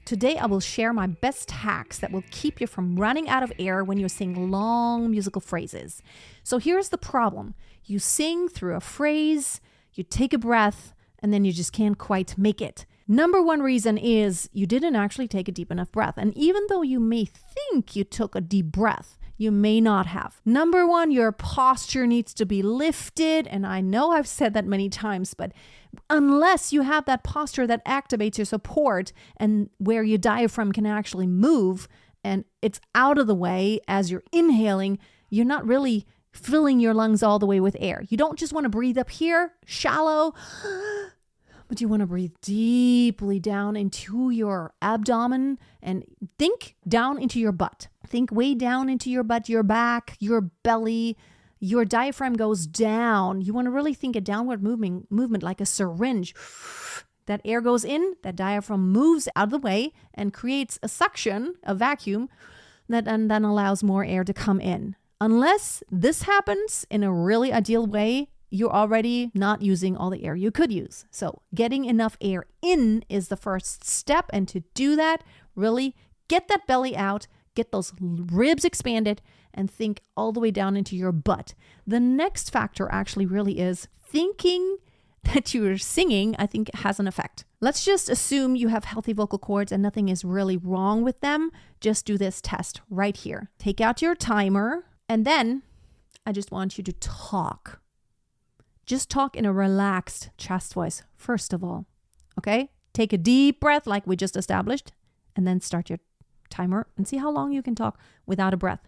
Today, I will share my best hacks that will keep you from running out of air when you're singing long musical phrases. So here's the problem. You sing through a phrase, you take a breath, and then you just can't quite make it. Number one reason is you didn't actually take a deep enough breath. And even though you may think you took a deep breath, you may not have. Number one, your posture needs to be lifted. And I know I've said that many times, but unless you have that posture that activates your support and where your diaphragm can actually move and it's out of the way as you're inhaling, you're not really filling your lungs all the way with air. You don't just want to breathe up here, shallow, but you want to breathe deeply down into your abdomen and think down into your butt. Think way down into your butt, your back, your belly. Your diaphragm goes down. You want to really think a downward movement like a syringe. That air goes in, that diaphragm moves out of the way and creates a suction, a vacuum, that and then allows more air to come in. Unless this happens in a really ideal way, you're already not using all the air you could use. So getting enough air in is the first step. And to do that, really get that belly out, get those ribs expanded, and think all the way down into your butt. The next factor actually really is thinking that you're singing, I think has an effect. Let's just assume you have healthy vocal cords and nothing is really wrong with them. Just do this test right here. Take out your timer, and then I just want you to talk. Just talk in a relaxed chest voice, first of all. Okay? Take a deep breath like we just established, and then start your timer and see how long you can talk without a breath.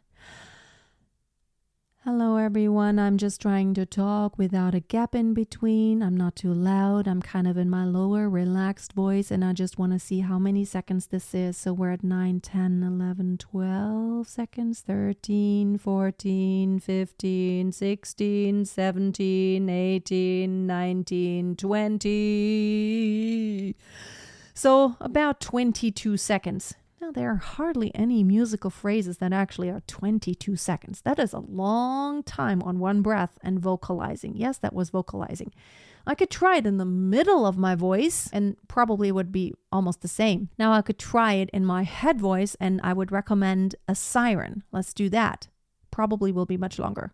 Hello everyone, I'm just trying to talk without a gap in between. I'm not too loud. I'm kind of in my lower relaxed voice and I just want to see how many seconds this is. So we're at 9, 10, 11, 12 seconds, 13, 14, 15, 16, 17, 18, 19, 20. So about 22 seconds. Now, there are hardly any musical phrases that actually are 22 seconds. That is a long time on one breath and vocalizing. Yes, that was vocalizing. I could try it in the middle of my voice and probably would be almost the same. Now, I could try it in my head voice and I would recommend a siren. Let's do that. Probably will be much longer.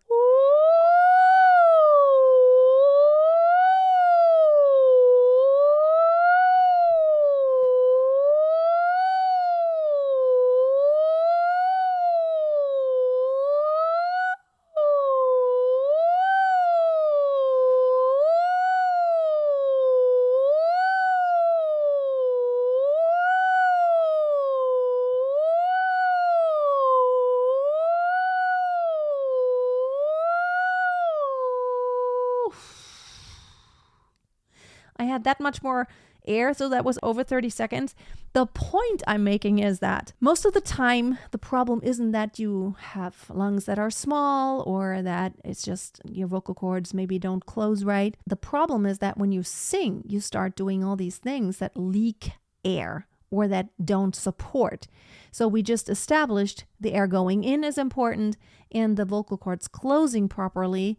I had that much more air, so that was over 30 seconds. The point I'm making is that most of the time, the problem isn't that you have lungs that are small or that it's just your vocal cords maybe don't close right. The problem is that when you sing, you start doing all these things that leak air or that don't support. So we just established the air going in is important and the vocal cords closing properly,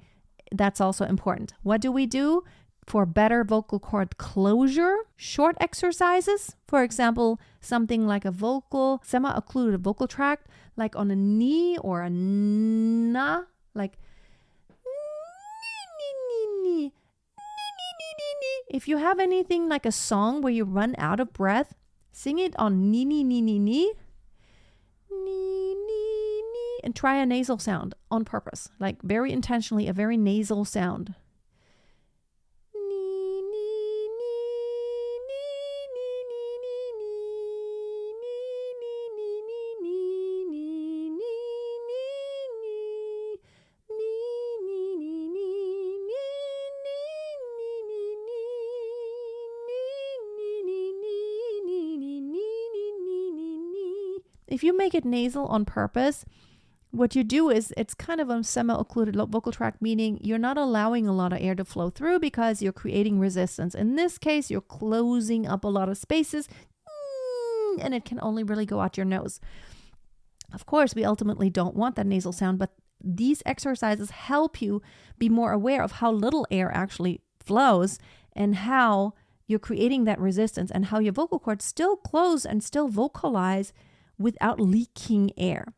that's also important. What do we do? For better vocal cord closure, short exercises, for example, something like a semi-occluded vocal tract, like on a knee or a na, like if you have anything like a song where you run out of breath, sing it on ni ni ni ni ni, ni ni ni, and try a nasal sound on purpose, like very intentionally, a very nasal sound. If you make it nasal on purpose, what you do is it's kind of a semi-occluded vocal tract, meaning you're not allowing a lot of air to flow through because you're creating resistance. In this case, you're closing up a lot of spaces and it can only really go out your nose. Of course, we ultimately don't want that nasal sound, but these exercises help you be more aware of how little air actually flows and how you're creating that resistance and how your vocal cords still close and still vocalize without leaking air.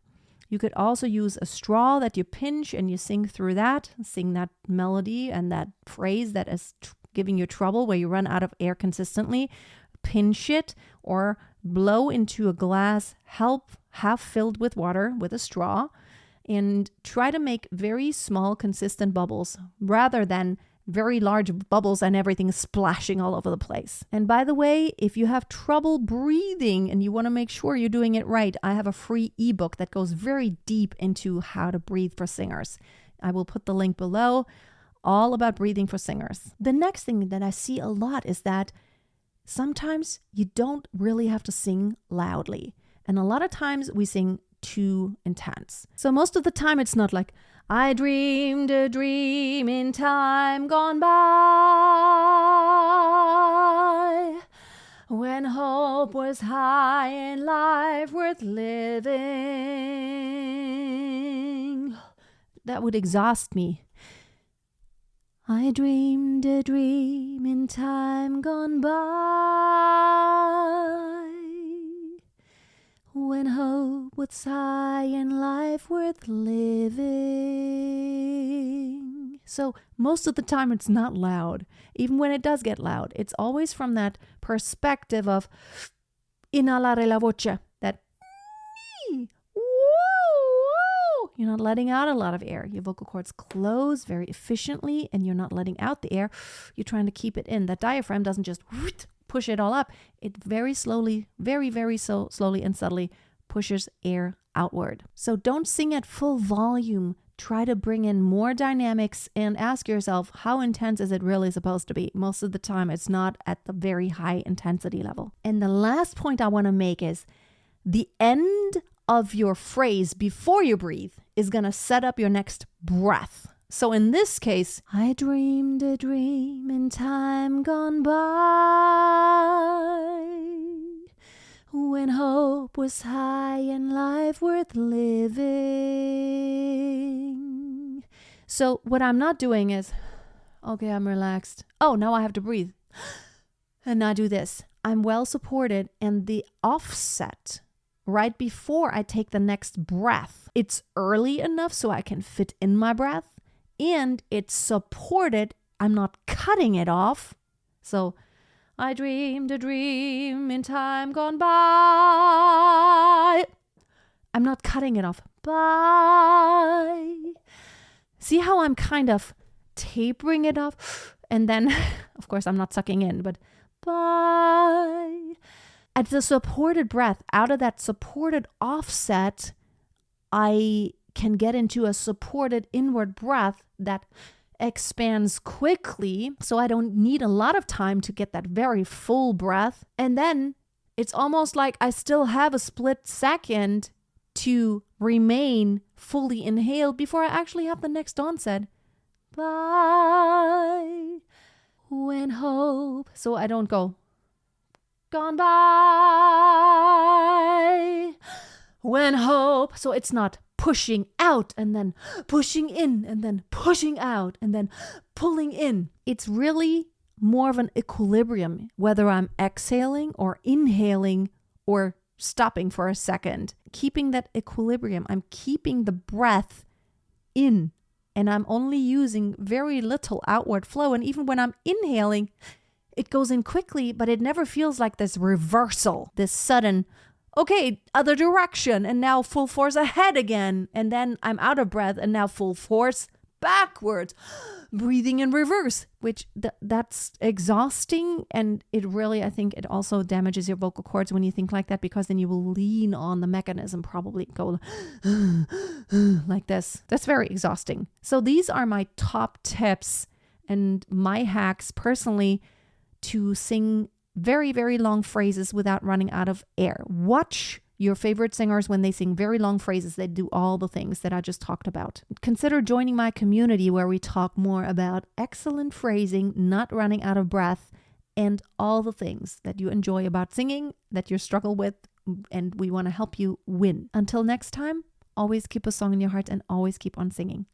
You could also use a straw that you pinch and you sing through that, sing that melody and that phrase that is giving you trouble where you run out of air consistently. Pinch it or blow into a glass half filled with water with a straw and try to make very small consistent bubbles rather than very large bubbles and everything splashing all over the place. And by the way, if you have trouble breathing and you want to make sure you're doing it right, I have a free ebook that goes very deep into how to breathe for singers. I will put the link below, all about breathing for singers. The next thing that I see a lot is that sometimes you don't really have to sing loudly. And a lot of times we sing too intense. So most of the time it's not like, I dreamed a dream in time gone by, when hope was high and life worth living. That would exhaust me. I dreamed a dream in time gone by, when hope was high and life worth living. So most of the time it's not loud. Even when it does get loud, it's always from that perspective of inhalare la voce, that you're not letting out a lot of air. Your vocal cords close very efficiently and you're not letting out the air. You're trying to keep it in. That diaphragm doesn't just push it all up. It very slowly, very slowly and subtly pushes air outward. So don't sing at full volume. Try to bring in more dynamics and ask yourself, how intense is it really supposed to be? Most of the time, it's not at the very high intensity level. And the last point I want to make is the end of your phrase before you breathe is going to set up your next breath. So in this case, I dreamed a dream in time gone by, when hope was high and life worth living. So what I'm not doing is, okay, I'm relaxed. Oh, now I have to breathe. And I do this. I'm well supported, and the offset right before I take the next breath, it's early enough so I can fit in my breath. And it's supported. I'm not cutting it off. So, I dreamed a dream in time gone by. I'm not cutting it off. Bye. See how I'm kind of tapering it off? And then, of course, I'm not sucking in, but bye. At the supported breath, out of that supported offset, I can get into a supported inward breath that expands quickly, so I don't need a lot of time to get that very full breath. And then it's almost like I still have a split second to remain fully inhaled before I actually have the next onset. Bye, when hope. So I don't go, gone by, when hope. So it's not pushing out and then pushing in and then pushing out and then pulling in. It's really more of an equilibrium, whether I'm exhaling or inhaling or stopping for a second. Keeping that equilibrium. I'm keeping the breath in and I'm only using very little outward flow. And even when I'm inhaling, it goes in quickly, but it never feels like this reversal, this sudden, okay, other direction, and now full force ahead again. And then I'm out of breath, and now full force backwards, breathing in reverse, which that's exhausting. And it really, I think it also damages your vocal cords when you think like that, because then you will lean on the mechanism, probably go like this. That's very exhausting. So these are my top tips and my hacks personally to sing very, very long phrases without running out of air. Watch your favorite singers when they sing very long phrases. They do all the things that I just talked about. Consider joining my community where we talk more about excellent phrasing, not running out of breath, and all the things that you enjoy about singing, that you struggle with, and we want to help you win. Until next time, always keep a song in your heart and always keep on singing.